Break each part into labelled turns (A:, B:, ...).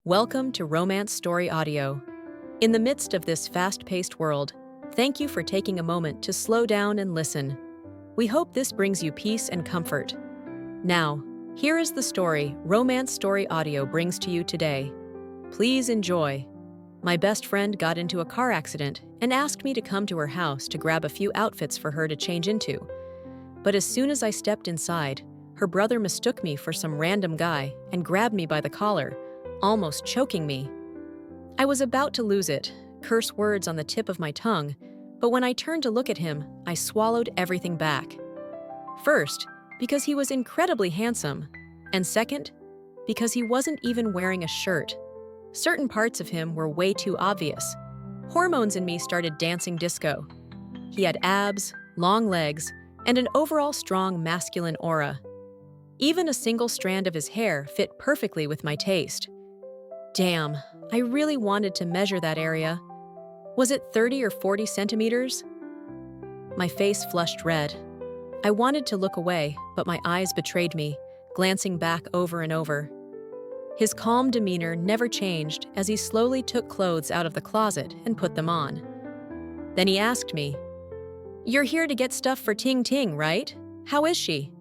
A: Welcome to Romance Story Audio. In the midst of this fast-paced world, thank you for taking a moment to slow down and listen. We hope this brings you peace and comfort. Now, here is the story Romance Story Audio brings to you today. Please enjoy. My best friend got into a car accident and asked me to come to her house to grab a few outfits for her to change into. But as soon as I stepped inside, her brother mistook me for some random guy and grabbed me by the collar, almost choking me. I was about to lose it, curse words on the tip of my tongue, but when I turned to look at him, I swallowed everything back. First, because he was incredibly handsome, and second, because he wasn't even wearing a shirt. Certain parts of him were way too obvious. Hormones in me started dancing disco. He had abs, long legs, and an overall strong masculine aura. Even a single strand of his hair fit perfectly with my taste. Damn, I really wanted to measure that area. Was it 30 or 40 centimeters? My face flushed red. I wanted to look away, but my eyes betrayed me, glancing back over and over. His calm demeanor never changed as he slowly took clothes out of the closet and put them on. Then he asked me, "You're here to get stuff for Ting Ting, right? How is she?"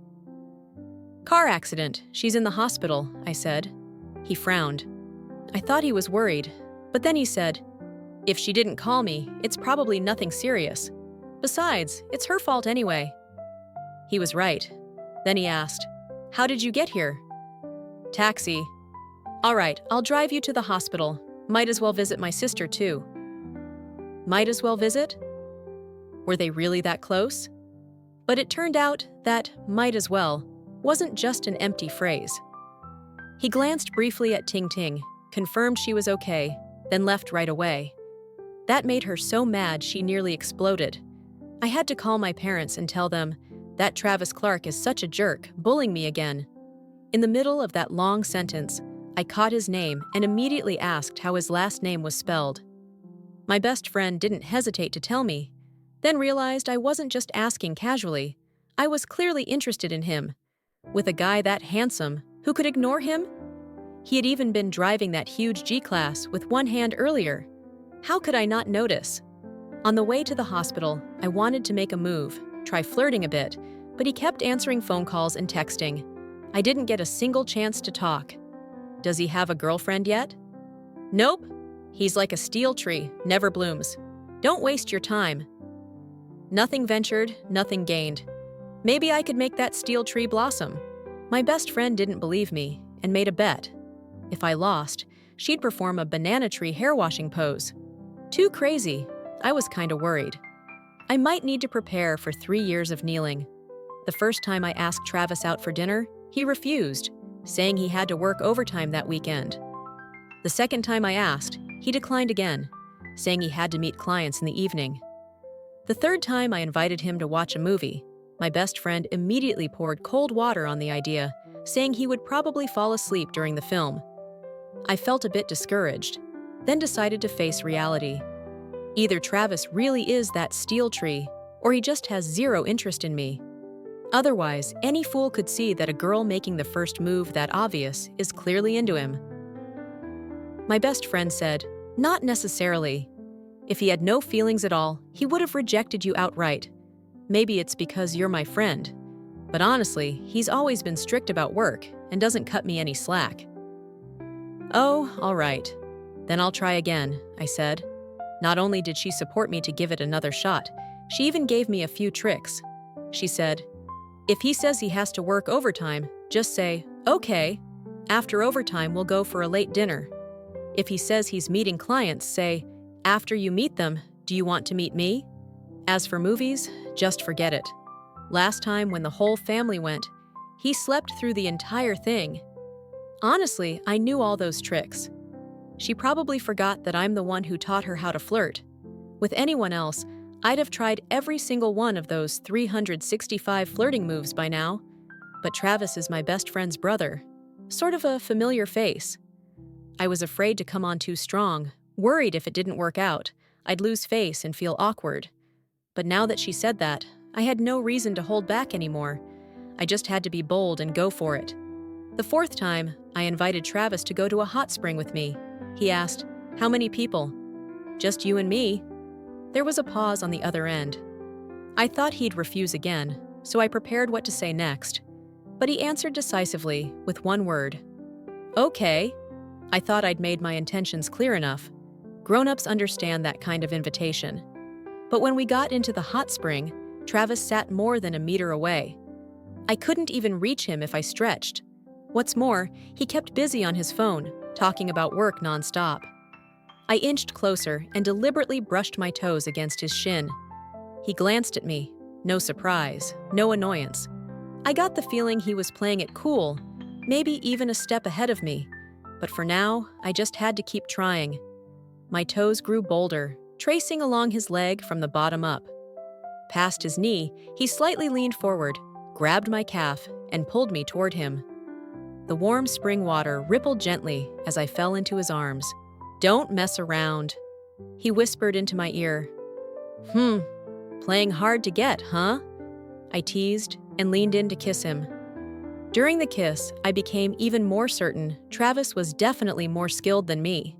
A: "Car accident. She's in the hospital," I said. He frowned. I thought he was worried, but then he said, "If she didn't call me, it's probably nothing serious. Besides, it's her fault anyway." He was right. Then he asked, "How did you get here?" "Taxi." "All right, I'll drive you to the hospital. Might as well visit my sister too." Might as well visit? Were they really that close? But it turned out that might as well wasn't just an empty phrase. He glanced briefly at Ting Ting, confirmed she was okay, then left right away. That made her so mad she nearly exploded. I had to call my parents and tell them, "That Travis Clark is such a jerk, bullying me again." In the middle of that long sentence, I caught his name and immediately asked how his last name was spelled. My best friend didn't hesitate to tell me, then realized I wasn't just asking casually. I was clearly interested in him. With a guy that handsome, who could ignore him? He had even been driving that huge G-Class with one hand earlier. How could I not notice? On the way to the hospital, I wanted to make a move, try flirting a bit, but he kept answering phone calls and texting. I didn't get a single chance to talk. Does he have a girlfriend yet? Nope. He's like a steel tree, never blooms. Don't waste your time. Nothing ventured, nothing gained. Maybe I could make that steel tree blossom. My best friend didn't believe me and made a bet. If I lost, she'd perform a banana tree hair washing pose. Too crazy. I was kinda worried. I might need to prepare for 3 years of kneeling. The first time I asked Travis out for dinner, he refused, saying he had to work overtime that weekend. The second time I asked, he declined again, saying he had to meet clients in the evening. The third time I invited him to watch a movie, my best friend immediately poured cold water on the idea, saying he would probably fall asleep during the film. I felt a bit discouraged, then decided to face reality. Either Travis really is that steel tree, or he just has zero interest in me. Otherwise, any fool could see that a girl making the first move that obvious is clearly into him. My best friend said, "Not necessarily. If he had no feelings at all, he would have rejected you outright. Maybe it's because you're my friend. But honestly, he's always been strict about work and doesn't cut me any slack." "Oh, all right. Then I'll try again," I said. Not only did she support me to give it another shot, she even gave me a few tricks. She said, "If he says he has to work overtime, just say, 'Okay. After overtime, we'll go for a late dinner.' If he says he's meeting clients, say, 'After you meet them, do you want to meet me?' As for movies, just forget it. Last time when the whole family went, he slept through the entire thing. Honestly, I knew all those tricks. She probably forgot that I'm the one who taught her how to flirt. With anyone else, I'd have tried every single one of those 365 flirting moves by now. But Travis is my best friend's brother. Sort of a familiar face. I was afraid to come on too strong, worried if it didn't work out, I'd lose face and feel awkward. But now that she said that, I had no reason to hold back anymore. I just had to be bold and go for it. The fourth time, I invited Travis to go to a hot spring with me. He asked, "How many people?" "Just you and me." There was a pause on the other end. I thought he'd refuse again, so I prepared what to say next. But he answered decisively with one word. "Okay." I thought I'd made my intentions clear enough. Grown-ups understand that kind of invitation. But when we got into the hot spring, Travis sat more than a meter away. I couldn't even reach him if I stretched. What's more, he kept busy on his phone, talking about work nonstop. I inched closer and deliberately brushed my toes against his shin. He glanced at me. No surprise, no annoyance. I got the feeling he was playing it cool, maybe even a step ahead of me. But for now, I just had to keep trying. My toes grew bolder, tracing along his leg from the bottom up. Past his knee, he slightly leaned forward, grabbed my calf, and pulled me toward him. The warm spring water rippled gently as I fell into his arms. "Don't mess around," he whispered into my ear. Playing hard to get, huh?" I teased and leaned in to kiss him. During the kiss, I became even more certain Travis was definitely more skilled than me.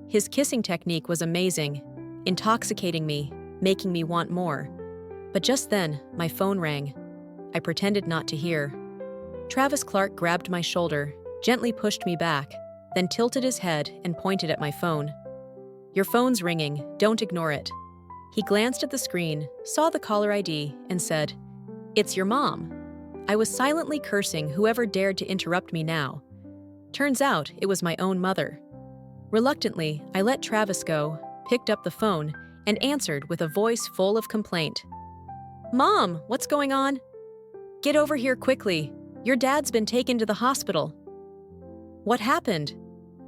A: His kissing technique was amazing, intoxicating me, making me want more. But just then, my phone rang. I pretended not to hear. Travis Clark grabbed my shoulder, gently pushed me back, then tilted his head and pointed at my phone. "Your phone's ringing, don't ignore it." He glanced at the screen, saw the caller ID, and said, "It's your mom." I was silently cursing whoever dared to interrupt me now. Turns out it was my own mother. Reluctantly, I let Travis go, picked up the phone, and answered with a voice full of complaint. "Mom, what's going on?" "Get over here quickly. Your dad's been taken to the hospital." "What happened?"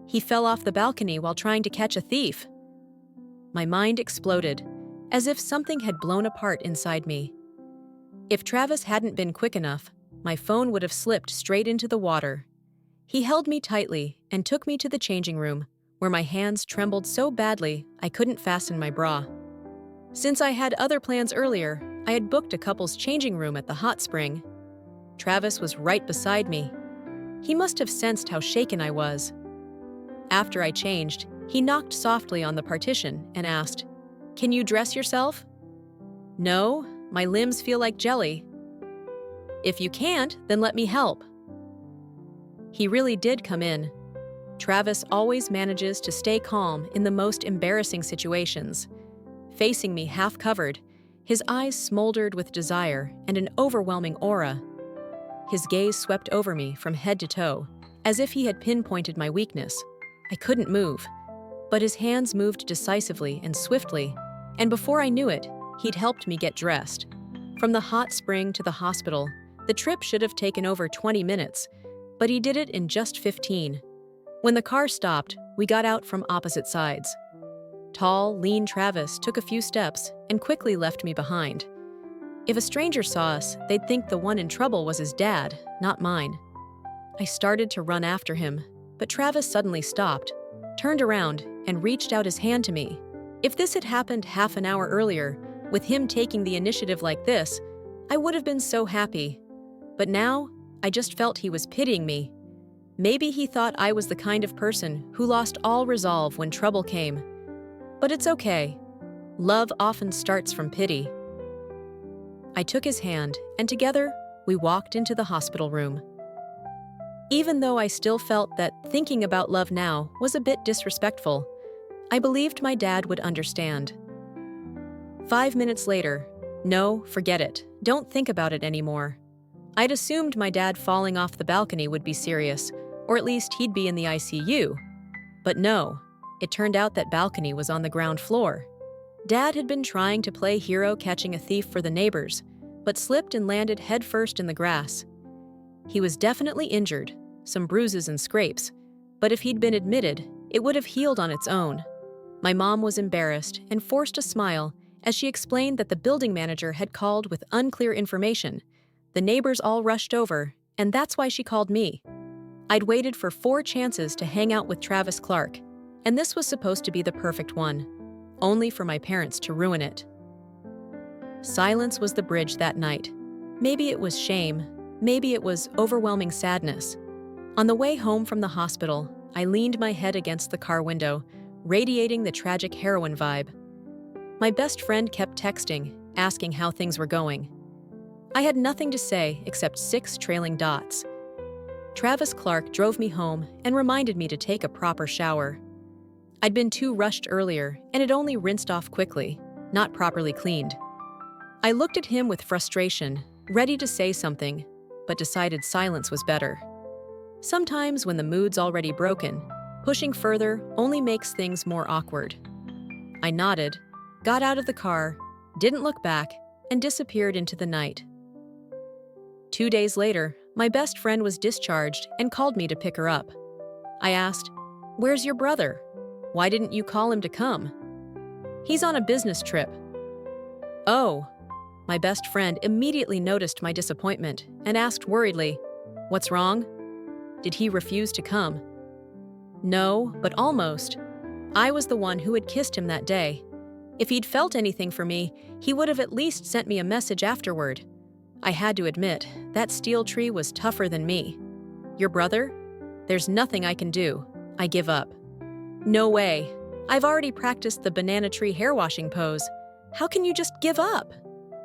A: "He fell off the balcony while trying to catch a thief." My mind exploded, as if something had blown apart inside me. If Travis hadn't been quick enough, my phone would have slipped straight into the water. He held me tightly and took me to the changing room, where my hands trembled so badly I couldn't fasten my bra. Since I had other plans earlier, I had booked a couple's changing room at the hot spring. Travis was right beside me. He must have sensed how shaken I was. After I changed, he knocked softly on the partition and asked, "Can you dress yourself?" "No, my limbs feel like jelly." "If you can't, then let me help." He really did come in. Travis always manages to stay calm in the most embarrassing situations. Facing me half-covered, his eyes smoldered with desire and an overwhelming aura. His gaze swept over me from head to toe, as if he had pinpointed my weakness. I couldn't move, but his hands moved decisively and swiftly, and before I knew it, he'd helped me get dressed. From the hot spring to the hospital, the trip should have taken over 20 minutes, but he did it in just 15. When the car stopped, we got out from opposite sides. Tall, lean Travis took a few steps and quickly left me behind. If a stranger saw us, they'd think the one in trouble was his dad, not mine. I started to run after him, but Travis suddenly stopped, turned around, and reached out his hand to me. If this had happened half an hour earlier, with him taking the initiative like this, I would have been so happy. But now, I just felt he was pitying me. Maybe he thought I was the kind of person who lost all resolve when trouble came. But it's okay. Love often starts from pity. I took his hand, and together, we walked into the hospital room. Even though I still felt that thinking about love now was a bit disrespectful, I believed my dad would understand. 5 minutes later, no, forget it, don't think about it anymore. I'd assumed my dad falling off the balcony would be serious, or at least he'd be in the ICU. But no, it turned out that balcony was on the ground floor. Dad had been trying to play hero catching a thief for the neighbors, but slipped and landed headfirst in the grass. He was definitely injured, some bruises and scrapes, but if he'd been admitted, it would have healed on its own. My mom was embarrassed and forced a smile as she explained that the building manager had called with unclear information. The neighbors all rushed over, and that's why she called me. I'd waited for 4 chances to hang out with Travis Clark, and this was supposed to be the perfect one, only for my parents to ruin it. Silence was the bridge that night. Maybe it was shame, maybe it was overwhelming sadness. On the way home from the hospital, I leaned my head against the car window, radiating the tragic heroine vibe. My best friend kept texting, asking how things were going. I had nothing to say except 6 trailing dots. Travis Clark drove me home and reminded me to take a proper shower. I'd been too rushed earlier and had only rinsed off quickly, not properly cleaned. I looked at him with frustration, ready to say something, but decided silence was better. Sometimes when the mood's already broken, pushing further only makes things more awkward. I nodded, got out of the car, didn't look back, and disappeared into the night. 2 days later, my best friend was discharged and called me to pick her up. I asked, "Where's your brother? Why didn't you call him to come?" "He's on a business trip." "Oh." My best friend immediately noticed my disappointment and asked worriedly, "What's wrong? Did he refuse to come?" "No, but almost. I was the one who had kissed him that day. If he'd felt anything for me, he would have at least sent me a message afterward." I had to admit, that steel tree was tougher than me. "Your brother? There's nothing I can do. I give up." "No way. I've already practiced the banana tree hair washing pose. How can you just give up?"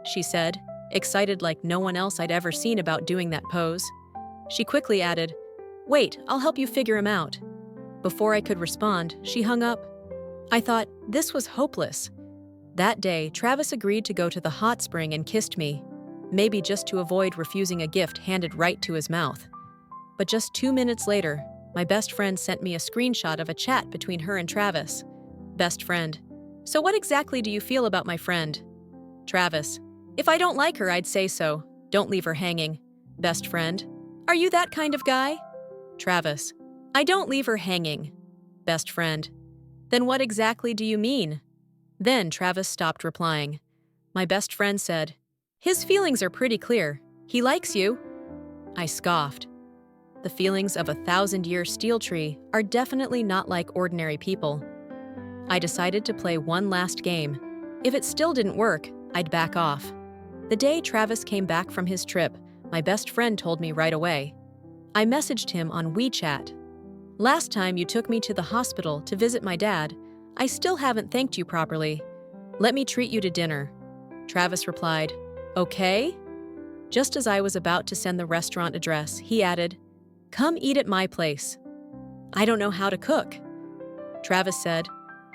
A: she said, excited like no one else I'd ever seen about doing that pose. She quickly added, "Wait, I'll help you figure him out." Before I could respond, she hung up. I thought, this was hopeless. That day, Travis agreed to go to the hot spring and kissed me, maybe just to avoid refusing a gift handed right to his mouth. But just 2 minutes later, my best friend sent me a screenshot of a chat between her and Travis. Best friend: "So what exactly do you feel about my friend?" Travis: "If I don't like her, I'd say so. Don't leave her hanging." Best friend: "Are you that kind of guy?" Travis: "I don't leave her hanging." Best friend: "Then what exactly do you mean?" Then Travis stopped replying. My best friend said, "His feelings are pretty clear. He likes you." I scoffed. The feelings of a 1,000-year steel tree are definitely not like ordinary people. I decided to play one last game. If it still didn't work, I'd back off. The day Travis came back from his trip, my best friend told me right away. I messaged him on WeChat. "Last time you took me to the hospital to visit my dad, I still haven't thanked you properly. Let me treat you to dinner." Travis replied, "Okay?" Just as I was about to send the restaurant address, he added, "Come eat at my place." "I don't know how to cook." Travis said,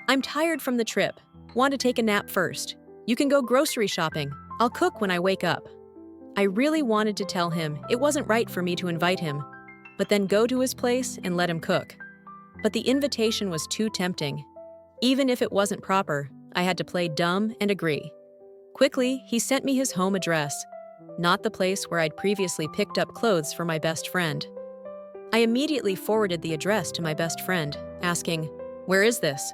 A: "I'm tired from the trip. Want to take a nap first? You can go grocery shopping. I'll cook when I wake up." I really wanted to tell him it wasn't right for me to invite him, but then go to his place and let him cook. But the invitation was too tempting. Even if it wasn't proper, I had to play dumb and agree. Quickly, he sent me his home address, not the place where I'd previously picked up clothes for my best friend. I immediately forwarded the address to my best friend, asking, "Where is this?"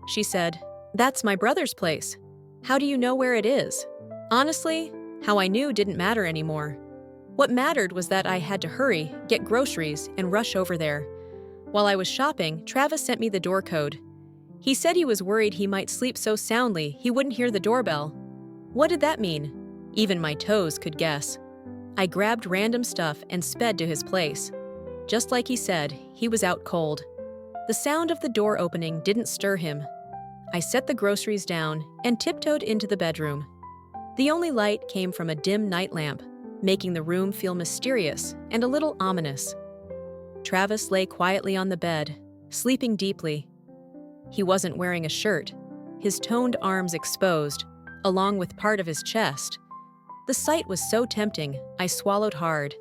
A: She said, "That's my brother's place. How do you know where it is?" Honestly, how I knew didn't matter anymore. What mattered was that I had to hurry, get groceries, and rush over there. While I was shopping, Travis sent me the door code. He said he was worried he might sleep so soundly he wouldn't hear the doorbell. What did that mean? Even my toes could guess. I grabbed random stuff and sped to his place. Just like he said, he was out cold. The sound of the door opening didn't stir him. I set the groceries down and tiptoed into the bedroom. The only light came from a dim night lamp, making the room feel mysterious and a little ominous. Travis lay quietly on the bed, sleeping deeply. He wasn't wearing a shirt, his toned arms exposed, along with part of his chest. The sight was so tempting, I swallowed hard.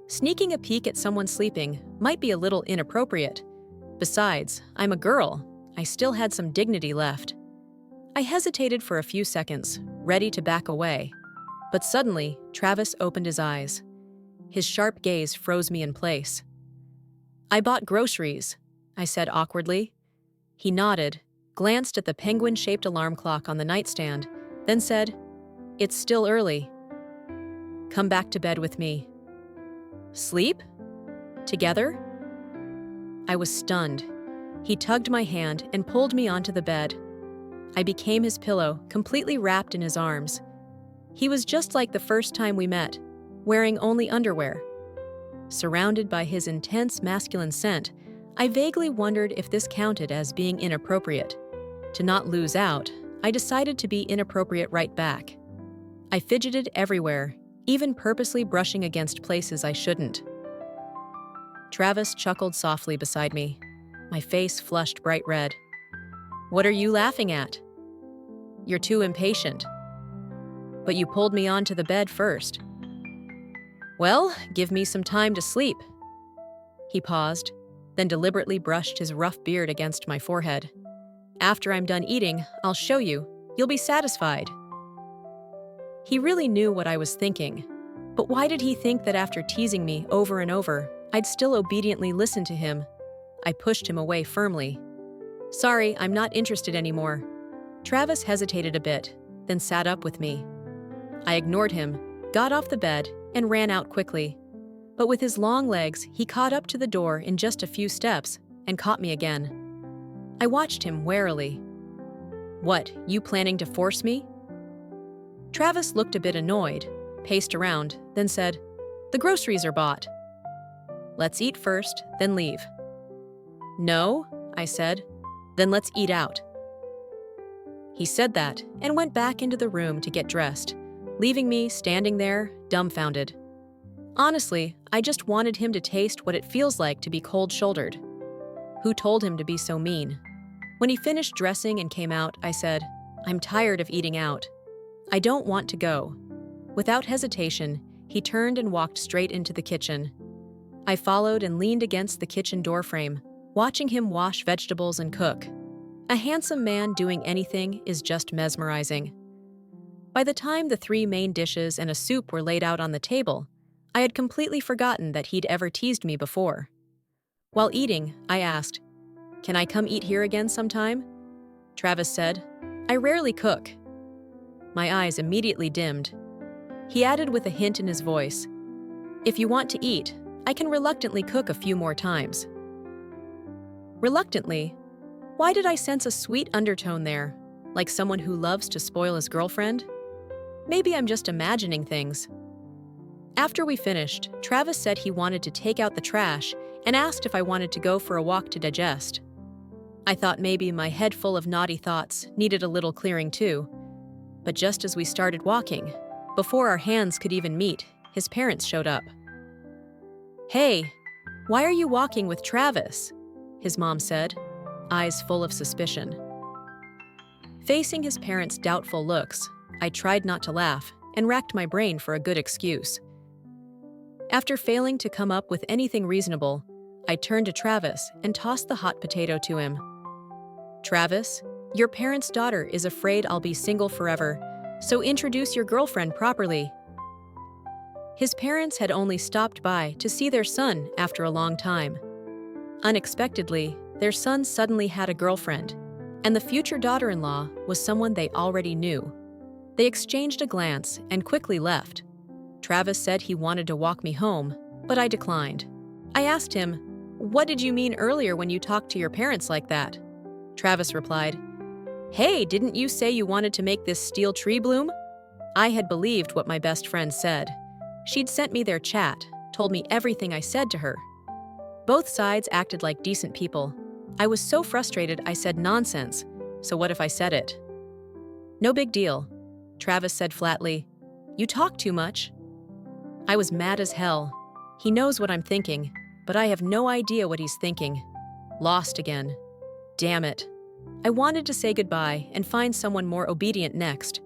A: Sneaking a peek at someone sleeping might be a little inappropriate. Besides, I'm a girl. I still had some dignity left. I hesitated for a few seconds, ready to back away. But suddenly, Travis opened his eyes. His sharp gaze froze me in place. "I bought groceries," I said awkwardly. He nodded, glanced at the penguin-shaped alarm clock on the nightstand, then said, "It's still early. Come back to bed with me." "Sleep? Together?" I was stunned. He tugged my hand and pulled me onto the bed. I became his pillow, completely wrapped in his arms. He was just like the first time we met, wearing only underwear. Surrounded by his intense masculine scent, I vaguely wondered if this counted as being inappropriate. To not lose out, I decided to be inappropriate right back. I fidgeted everywhere, even purposely brushing against places I shouldn't. Travis chuckled softly beside me. My face flushed bright red. "What are you laughing at?" "You're too impatient." "But you pulled me onto the bed first." "Well, give me some time to sleep." He paused, then deliberately brushed his rough beard against my forehead. "After I'm done eating, I'll show you. You'll be satisfied." He really knew what I was thinking. But why did he think that after teasing me over and over, I'd still obediently listen to him? I pushed him away firmly. "Sorry, I'm not interested anymore." Travis hesitated a bit, then sat up with me. I ignored him, got off the bed, and ran out quickly. But with his long legs, he caught up to the door in just a few steps and caught me again. I watched him warily. "What, you planning to force me?" Travis looked a bit annoyed, paced around, then said, "The groceries are bought." "Let's eat first, then leave." "No," I said. "Then let's eat out." He said that and went back into the room to get dressed, leaving me standing there, dumbfounded. Honestly, I just wanted him to taste what it feels like to be cold-shouldered. Who told him to be so mean? When he finished dressing and came out, I said, "I'm tired of eating out. I don't want to go." Without hesitation, he turned and walked straight into the kitchen. I followed and leaned against the kitchen doorframe, watching him wash vegetables and cook. A handsome man doing anything is just mesmerizing. By the time the 3 main dishes and a soup were laid out on the table, I had completely forgotten that he'd ever teased me before. While eating, I asked, "Can I come eat here again sometime?" Travis said, "I rarely cook." My eyes immediately dimmed. He added with a hint in his voice, "If you want to eat, I can reluctantly cook a few more times." Reluctantly? Why did I sense a sweet undertone there, like someone who loves to spoil his girlfriend? Maybe I'm just imagining things. After we finished, Travis said he wanted to take out the trash and asked if I wanted to go for a walk to digest. I thought maybe my head full of naughty thoughts needed a little clearing too. But just as we started walking, before our hands could even meet, his parents showed up. "Hey, why are you walking with Travis?" his mom said, eyes full of suspicion. Facing his parents' doubtful looks, I tried not to laugh and racked my brain for a good excuse. After failing to come up with anything reasonable, I turned to Travis and tossed the hot potato to him. "Travis, your parents' daughter is afraid I'll be single forever, so introduce your girlfriend properly." His parents had only stopped by to see their son after a long time. Unexpectedly, their son suddenly had a girlfriend, and the future daughter-in-law was someone they already knew. They exchanged a glance and quickly left. Travis said he wanted to walk me home, but I declined. I asked him, "What did you mean earlier when you talked to your parents like that?" Travis replied, "Hey, didn't you say you wanted to make this steel tree bloom?" I had believed what my best friend said. She'd sent me their chat, told me everything I said to her. Both sides acted like decent people. I was so frustrated I said nonsense, so what if I said it? "No big deal," Travis said flatly. "You talk too much." I was mad as hell. He knows what I'm thinking, but I have no idea what he's thinking. Lost again. Damn it. I wanted to say goodbye and find someone more obedient next,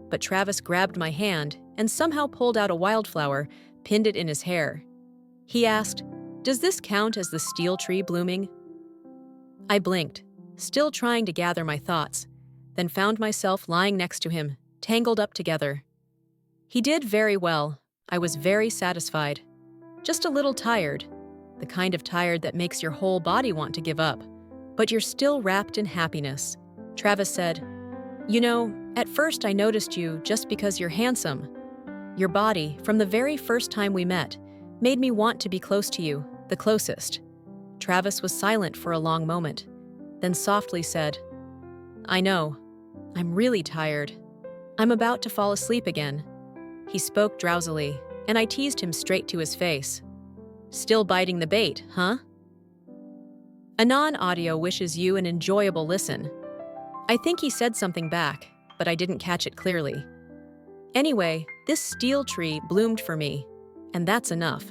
A: but Travis grabbed my hand and somehow pulled out a wildflower, pinned it in his hair. He asked, "Does this count as the steel tree blooming?" I blinked, still trying to gather my thoughts, then found myself lying next to him, tangled up together. He did very well. I was very satisfied. Just a little tired, the kind of tired that makes your whole body want to give up, but you're still wrapped in happiness. Travis said, "You know, at first I noticed you just because you're handsome. Your body, from the very first time we met, made me want to be close to you, the closest." Travis was silent for a long moment, then softly said, "I know. I'm really tired. I'm about to fall asleep again." He spoke drowsily, and I teased him straight to his face. Still biting the bait, huh? Anon Audio wishes you an enjoyable listen. I think he said something back, but I didn't catch it clearly. Anyway, this steel tree bloomed for me, and that's enough.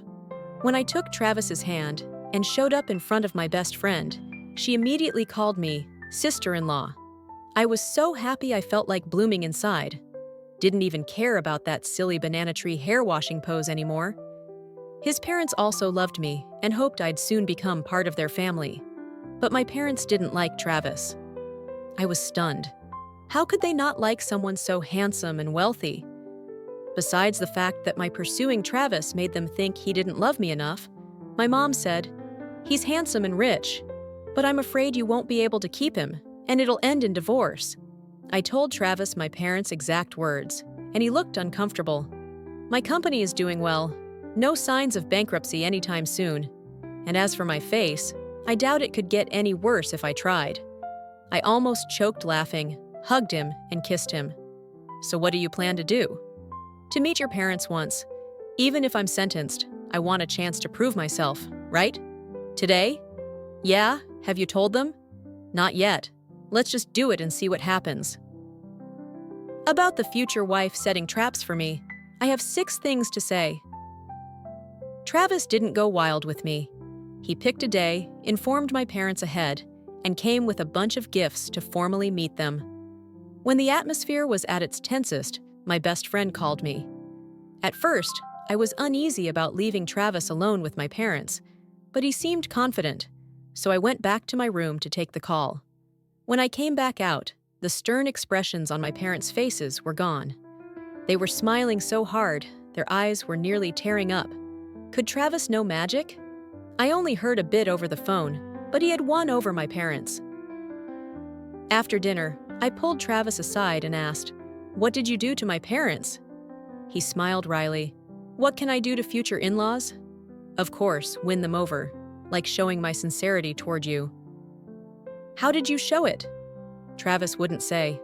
A: When I took Travis's hand and showed up in front of my best friend, she immediately called me sister-in-law. I was so happy I felt like blooming inside. Didn't even care about that silly banana tree hair washing pose anymore. His parents also loved me and hoped I'd soon become part of their family. But my parents didn't like Travis. I was stunned. How could they not like someone so handsome and wealthy? Besides the fact that my pursuing Travis made them think he didn't love me enough, my mom said, "He's handsome and rich, but I'm afraid you won't be able to keep him, and it'll end in divorce." I told Travis my parents' exact words, and he looked uncomfortable. My company is doing well. No signs of bankruptcy anytime soon. And as for my face, I doubt it could get any worse if I tried. I almost choked laughing, hugged him, and kissed him. "So what do you plan to do?" "To meet your parents once. Even if I'm sentenced, I want a chance to prove myself, right? Today?" "Yeah, have you told them?" "Not yet. Let's just do it and see what happens." About the future wife setting traps for me, I have 6 things to say. Travis didn't go wild with me. He picked a day, informed my parents ahead, and came with a bunch of gifts to formally meet them. When the atmosphere was at its tensest, my best friend called me. At first, I was uneasy about leaving Travis alone with my parents, but he seemed confident, so I went back to my room to take the call. When I came back out, the stern expressions on my parents' faces were gone. They were smiling so hard, their eyes were nearly tearing up. Could Travis know magic? I only heard a bit over the phone, but he had won over my parents. After dinner, I pulled Travis aside and asked, "What did you do to my parents?" He smiled wryly. "What can I do to future in-laws?" "Of course, win them over, like showing my sincerity toward you." "How did you show it?" Travis wouldn't say.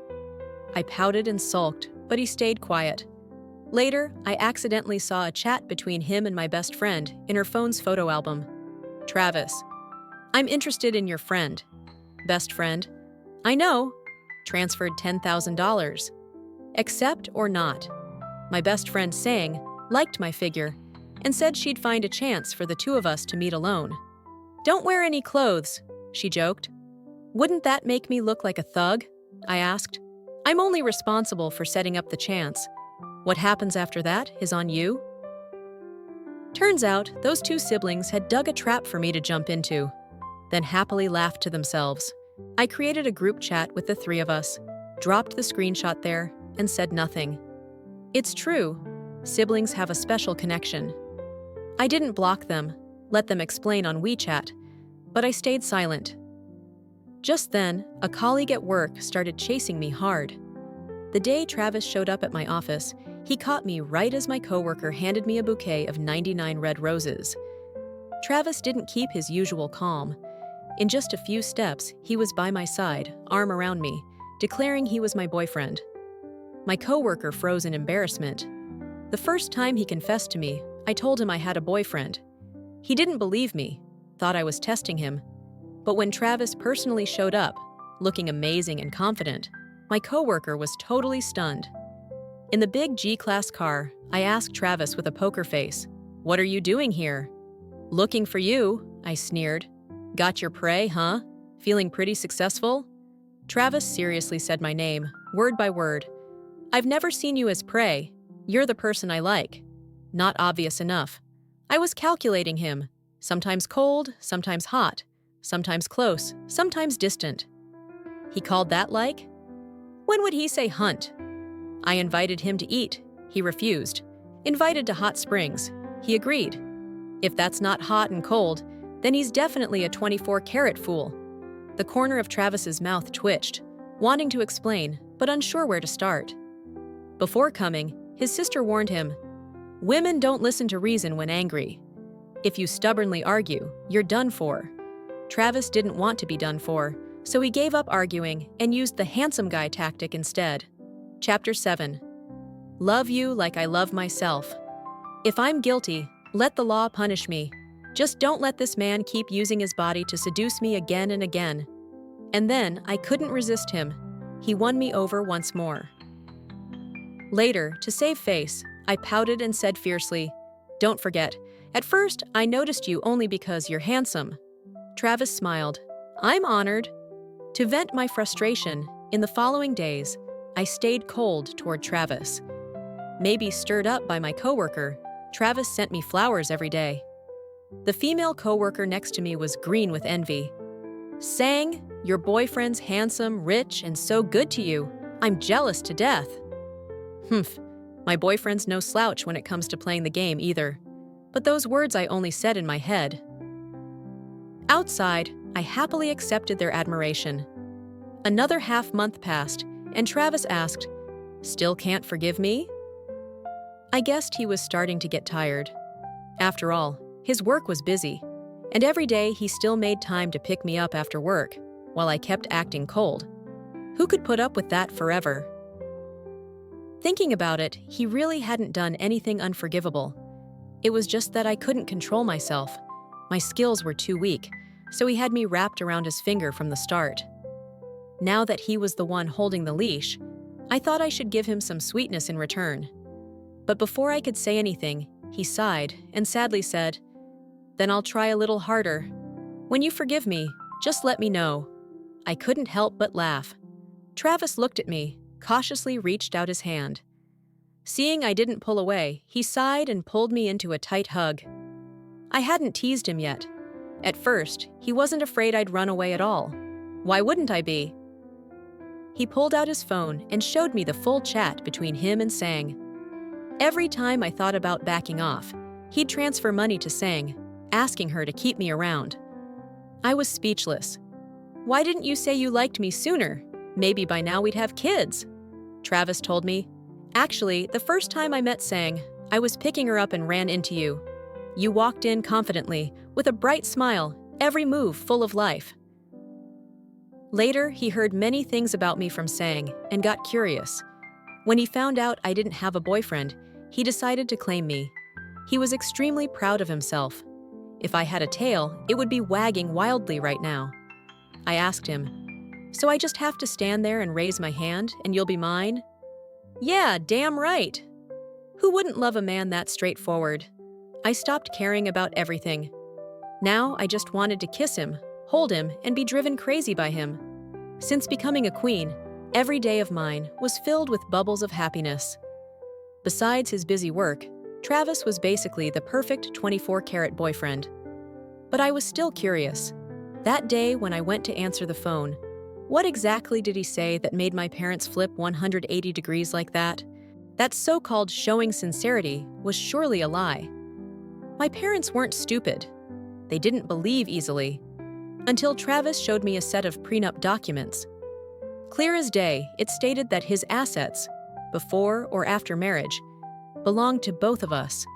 A: I pouted and sulked, but he stayed quiet. Later, I accidentally saw a chat between him and my best friend in her phone's photo album. Travis: "I'm interested in your friend." Best friend: "I know. Transferred $10,000. Accept or not?" My best friend sang, liked my figure, and said she'd find a chance for the 2 of us to meet alone. "Don't wear any clothes," she joked. "Wouldn't that make me look like a thug?" I asked. "I'm only responsible for setting up the chance. What happens after that is on you." Turns out, those 2 siblings had dug a trap for me to jump into, then happily laughed to themselves. I created a group chat with the 3 of us, dropped the screenshot there, and said nothing. It's true, siblings have a special connection. I didn't block them, let them explain on WeChat, but I stayed silent. Just then, a colleague at work started chasing me hard. The day Travis showed up at my office, he caught me right as my coworker handed me a bouquet of 99 red roses. Travis didn't keep his usual calm. In just a few steps, he was by my side, arm around me, declaring he was my boyfriend. My coworker froze in embarrassment. The first time he confessed to me, I told him I had a boyfriend. He didn't believe me, thought I was testing him. But when Travis personally showed up, looking amazing and confident, my coworker was totally stunned. In the big G-Class car, I asked Travis with a poker face, "What are you doing here?" "Looking for you," I sneered. "Got your prey, huh? Feeling pretty successful?" Travis seriously said my name, word by word. "I've never seen you as prey. You're the person I like." Not obvious enough. I was calculating him. Sometimes cold, sometimes hot. Sometimes close, sometimes distant. He called that like? When would he say hunt? I invited him to eat. He refused. Invited to hot springs. He agreed. If that's not hot and cold, then he's definitely a 24-karat fool. The corner of Travis's mouth twitched, wanting to explain, but unsure where to start. Before coming, his sister warned him, "Women don't listen to reason when angry. If you stubbornly argue, you're done for." Travis didn't want to be done for, so he gave up arguing and used the handsome guy tactic instead. Chapter 7. Love you like I love myself. If I'm guilty, let the law punish me. Just don't let this man keep using his body to seduce me again and again. And then I couldn't resist him. He won me over once more. Later, to save face, I pouted and said fiercely, "Don't forget, at first I noticed you only because you're handsome." Travis smiled. "I'm honored." To vent my frustration, in the following days, I stayed cold toward Travis. Maybe stirred up by my coworker, Travis sent me flowers every day. The female coworker next to me was green with envy. "Sang, your boyfriend's handsome, rich, and so good to you. I'm jealous to death." Humph, my boyfriend's no slouch when it comes to playing the game either. But those words I only said in my head. Outside, I happily accepted their admiration. Another half-month passed, and Travis asked, "Still can't forgive me?" I guessed he was starting to get tired. After all, his work was busy, and every day he still made time to pick me up after work, while I kept acting cold. Who could put up with that forever? Thinking about it, he really hadn't done anything unforgivable. It was just that I couldn't control myself. My skills were too weak, so he had me wrapped around his finger from the start. Now that he was the one holding the leash, I thought I should give him some sweetness in return. But before I could say anything, he sighed and sadly said, "Then I'll try a little harder. When you forgive me, just let me know." I couldn't help but laugh. Travis looked at me, cautiously reached out his hand. Seeing I didn't pull away, he sighed and pulled me into a tight hug. I hadn't teased him yet. At first, he wasn't afraid I'd run away at all. Why wouldn't I be? He pulled out his phone and showed me the full chat between him and Sang. Every time I thought about backing off, he'd transfer money to Sang, asking her to keep me around. I was speechless. "Why didn't you say you liked me sooner? Maybe by now we'd have kids." Travis told me, "Actually, the first time I met Sang, I was picking her up and ran into you. You walked in confidently, with a bright smile, every move full of life." Later, he heard many things about me from Sang and got curious. When he found out I didn't have a boyfriend, he decided to claim me. He was extremely proud of himself. If I had a tail, it would be wagging wildly right now. I asked him, "So I just have to stand there and raise my hand, and you'll be mine?" "Yeah, damn right." Who wouldn't love a man that straightforward? I stopped caring about everything. Now I just wanted to kiss him, hold him, and be driven crazy by him. Since becoming a queen, every day of mine was filled with bubbles of happiness. Besides his busy work, Travis was basically the perfect 24-karat boyfriend. But I was still curious. That day when I went to answer the phone, what exactly did he say that made my parents flip 180 degrees like that? That so-called showing sincerity was surely a lie. My parents weren't stupid. They didn't believe easily. Until Travis showed me a set of prenup documents. Clear as day, it stated that his assets, before or after marriage, belonged to both of us.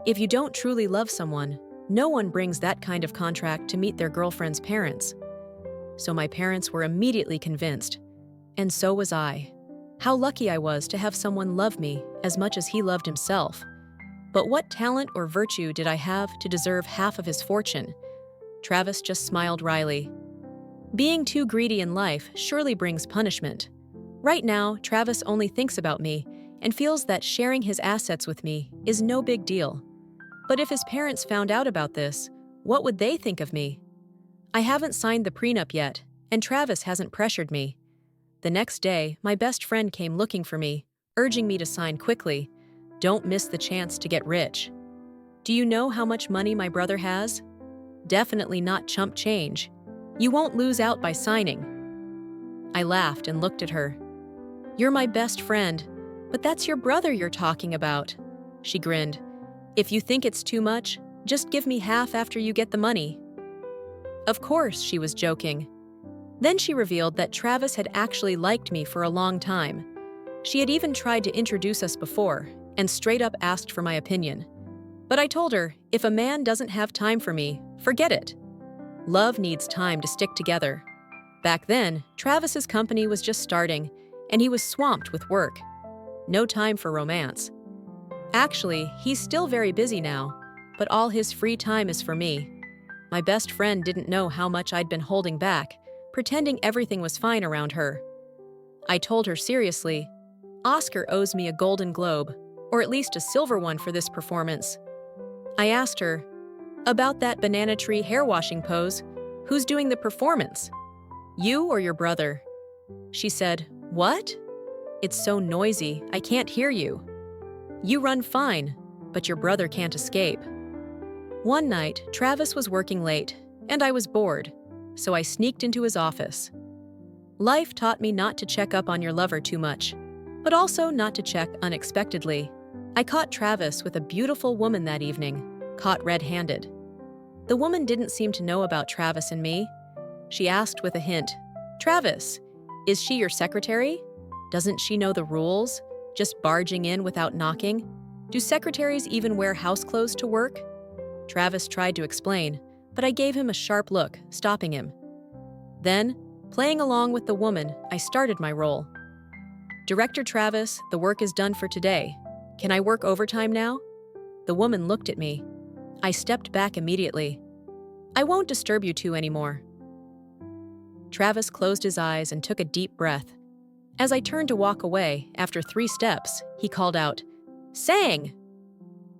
A: If you don't truly love someone, no one brings that kind of contract to meet their girlfriend's parents. So my parents were immediately convinced, and so was I. How lucky I was to have someone love me as much as he loved himself. But what talent or virtue did I have to deserve half of his fortune? Travis just smiled wryly. Being too greedy in life surely brings punishment. Right now, Travis only thinks about me and feels that sharing his assets with me is no big deal. But if his parents found out about this, what would they think of me? I haven't signed the prenup yet, and Travis hasn't pressured me. The next day, my best friend came looking for me, urging me to sign quickly. Don't miss the chance to get rich. Do you know how much money my brother has? Definitely not chump change. You won't lose out by signing. I laughed and looked at her. You're my best friend, but that's your brother you're talking about. She grinned. If you think it's too much, just give me half after you get the money. Of course, she was joking. Then she revealed that Travis had actually liked me for a long time. She had even tried to introduce us before, and straight up asked for my opinion. But I told her, if a man doesn't have time for me, forget it. Love needs time to stick together. Back then, Travis's company was just starting, and he was swamped with work. No time for romance. Actually, he's still very busy now, but all his free time is for me. My best friend didn't know how much I'd been holding back, pretending everything was fine around her. I told her seriously, Oscar owes me a Golden Globe, or at least a silver one for this performance. I asked her, about that banana tree hair washing pose, who's doing the performance? You or your brother? She said, what? It's so noisy, I can't hear you. You run fine, but your brother can't escape. One night, Travis was working late, and I was bored, so I sneaked into his office. Life taught me not to check up on your lover too much, but also not to check unexpectedly. I caught Travis with a beautiful woman that evening, caught red-handed. The woman didn't seem to know about Travis and me. She asked with a hint, Travis, is she your secretary? Doesn't she know the rules? Just barging in without knocking? Do secretaries even wear house clothes to work? Travis tried to explain, but I gave him a sharp look, stopping him. Then, playing along with the woman, I started my role. Director Travis, the work is done for today. Can I work overtime now? The woman looked at me. I stepped back immediately. I won't disturb you two anymore. Travis closed his eyes and took a deep breath. As I turned to walk away, after 3 steps, he called out, Sang!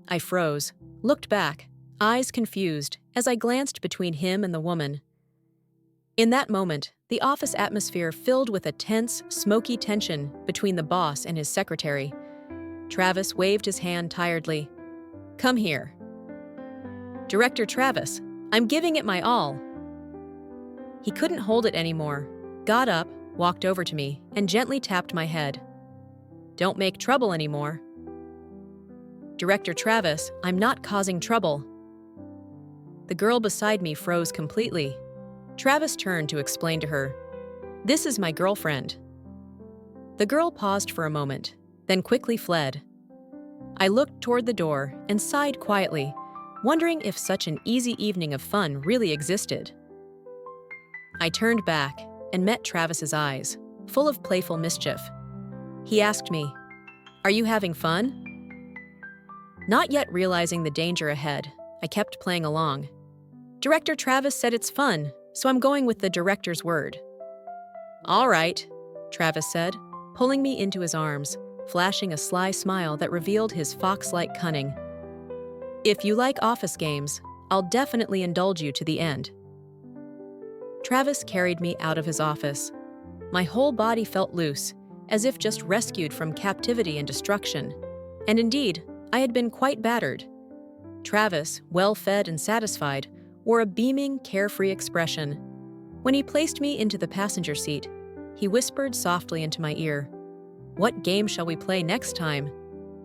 A: I froze, looked back, eyes confused, as I glanced between him and the woman. In that moment, the office atmosphere filled with a tense, smoky tension between the boss and his secretary. Travis waved his hand tiredly. Come here. Director Travis, I'm giving it my all. He couldn't hold it anymore, got up, walked over to me, and gently tapped my head. Don't make trouble anymore. Director Travis, I'm not causing trouble. The girl beside me froze completely. Travis turned to explain to her, This is my girlfriend. The girl paused for a moment, then quickly fled. I looked toward the door and sighed quietly, wondering if such an easy evening of fun really existed. I turned back and met Travis's eyes, full of playful mischief. He asked me, Are you having fun? Not yet realizing the danger ahead, I kept playing along. Director Travis said it's fun, so I'm going with the director's word. All right, Travis said, pulling me into his arms, flashing a sly smile that revealed his fox-like cunning. If you like office games, I'll definitely indulge you to the end. Travis carried me out of his office. My whole body felt loose, as if just rescued from captivity and destruction. And indeed, I had been quite battered. Travis, well-fed and satisfied, wore a beaming, carefree expression. When he placed me into the passenger seat, he whispered softly into my ear, What game shall we play next time?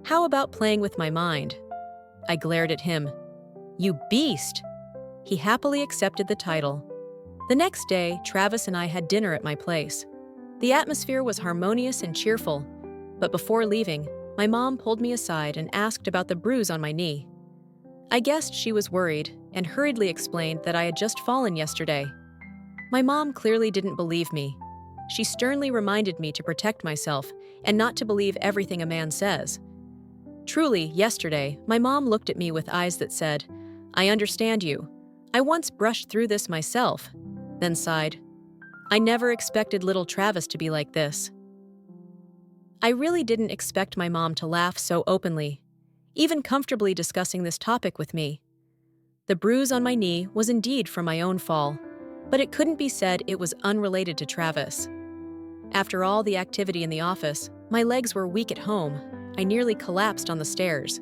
A: How about playing with my mind? I glared at him. You beast! He happily accepted the title. The next day, Travis and I had dinner at my place. The atmosphere was harmonious and cheerful, but before leaving, my mom pulled me aside and asked about the bruise on my knee. I guessed she was worried and hurriedly explained that I had just fallen yesterday. My mom clearly didn't believe me. She sternly reminded me to protect myself and not to believe everything a man says. Truly, yesterday, my mom looked at me with eyes that said, I understand you. I once brushed through this myself, then sighed. I never expected little Travis to be like this. I really didn't expect my mom to laugh so openly, even comfortably discussing this topic with me. The bruise on my knee was indeed from my own fall, but it couldn't be said it was unrelated to Travis. After all the activity in the office, my legs were weak at home. I nearly collapsed on the stairs.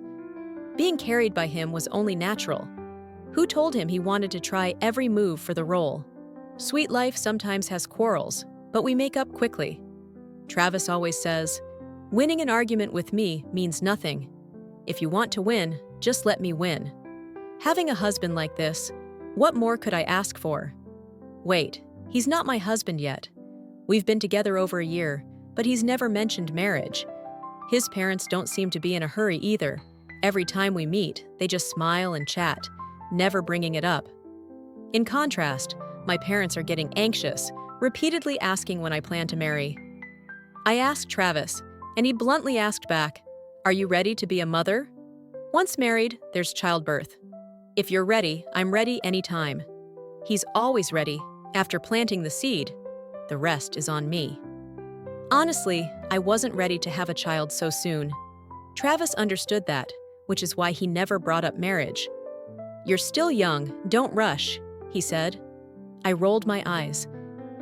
A: Being carried by him was only natural. Who told him he wanted to try every move for the role? Sweet life sometimes has quarrels, but we make up quickly. Travis always says, winning an argument with me means nothing. If you want to win, just let me win. Having a husband like this, what more could I ask for? Wait, he's not my husband yet. We've been together over a year, but he's never mentioned marriage. His parents don't seem to be in a hurry either. Every time we meet, they just smile and chat, never bringing it up. In contrast, my parents are getting anxious, repeatedly asking when I plan to marry. I asked Travis, and he bluntly asked back, Are you ready to be a mother? Once married, there's childbirth. If you're ready, I'm ready anytime. He's always ready. After planting the seed, the rest is on me. Honestly, I wasn't ready to have a child so soon. Travis understood that, which is why he never brought up marriage. "You're still young, don't rush," he said. I rolled my eyes.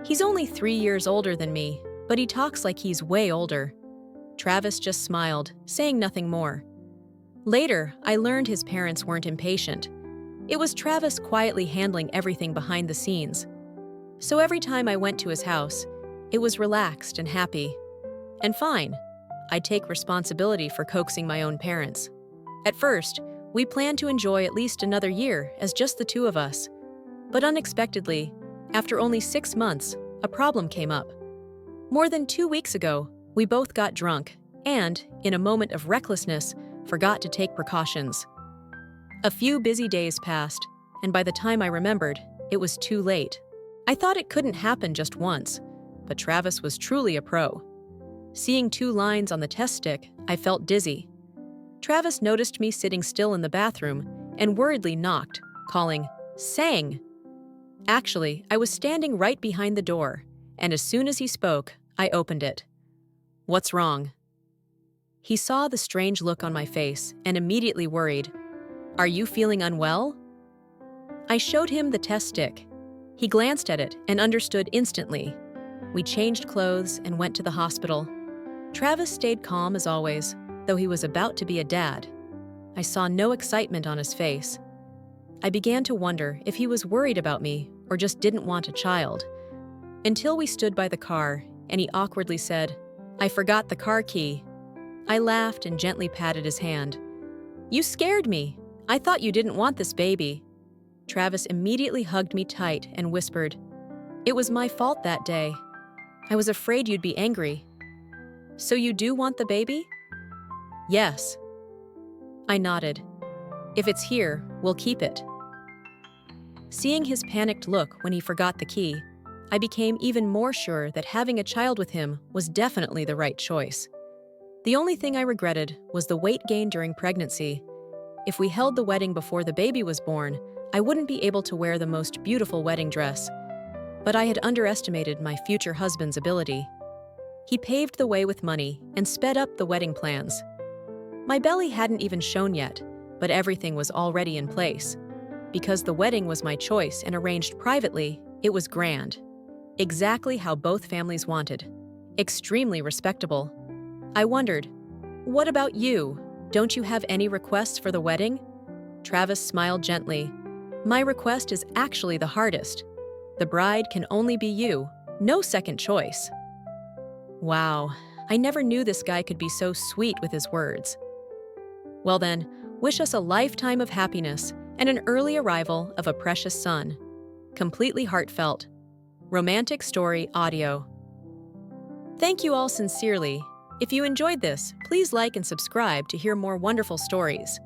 A: He's only 3 years older than me, but he talks like he's way older. Travis just smiled, saying nothing more. Later, I learned his parents weren't impatient. It was Travis quietly handling everything behind the scenes. So every time I went to his house, it was relaxed and happy. And fine, I'd take responsibility for coaxing my own parents. At first, we planned to enjoy at least another year as just the two of us. But unexpectedly, after only 6 months, a problem came up. More than 2 weeks ago, we both got drunk and, in a moment of recklessness, forgot to take precautions. A few busy days passed, and by the time I remembered, it was too late. I thought it couldn't happen just once, but Travis was truly a pro. Seeing 2 lines on the test stick, I felt dizzy. Travis noticed me sitting still in the bathroom and worriedly knocked, calling, "Sang!" Actually, I was standing right behind the door, and as soon as he spoke, I opened it. "What's wrong?" He saw the strange look on my face and immediately worried. "Are you feeling unwell?" I showed him the test stick. He glanced at it and understood instantly. We changed clothes and went to the hospital. Travis stayed calm as always, though he was about to be a dad. I saw no excitement on his face. I began to wonder if he was worried about me or just didn't want a child. Until we stood by the car and he awkwardly said, "I forgot the car key." I laughed and gently patted his hand. "You scared me. I thought you didn't want this baby." Travis immediately hugged me tight and whispered, "It was my fault that day. I was afraid you'd be angry." "So you do want the baby?" "Yes." I nodded. "If it's here, we'll keep it." Seeing his panicked look when he forgot the key, I became even more sure that having a child with him was definitely the right choice. The only thing I regretted was the weight gain during pregnancy. If we held the wedding before the baby was born, I wouldn't be able to wear the most beautiful wedding dress. But I had underestimated my future husband's ability. He paved the way with money and sped up the wedding plans. My belly hadn't even shown yet, but everything was already in place. Because the wedding was my choice and arranged privately, it was grand. Exactly how both families wanted. Extremely respectable. I wondered, "What about you? Don't you have any requests for the wedding?" Travis smiled gently. "My request is actually the hardest. The bride can only be you, no second choice." Wow, I never knew this guy could be so sweet with his words. Well then, wish us a lifetime of happiness and an early arrival of a precious son. Completely heartfelt. Romantic Story Audio. Thank you all sincerely. If you enjoyed this, please like and subscribe to hear more wonderful stories.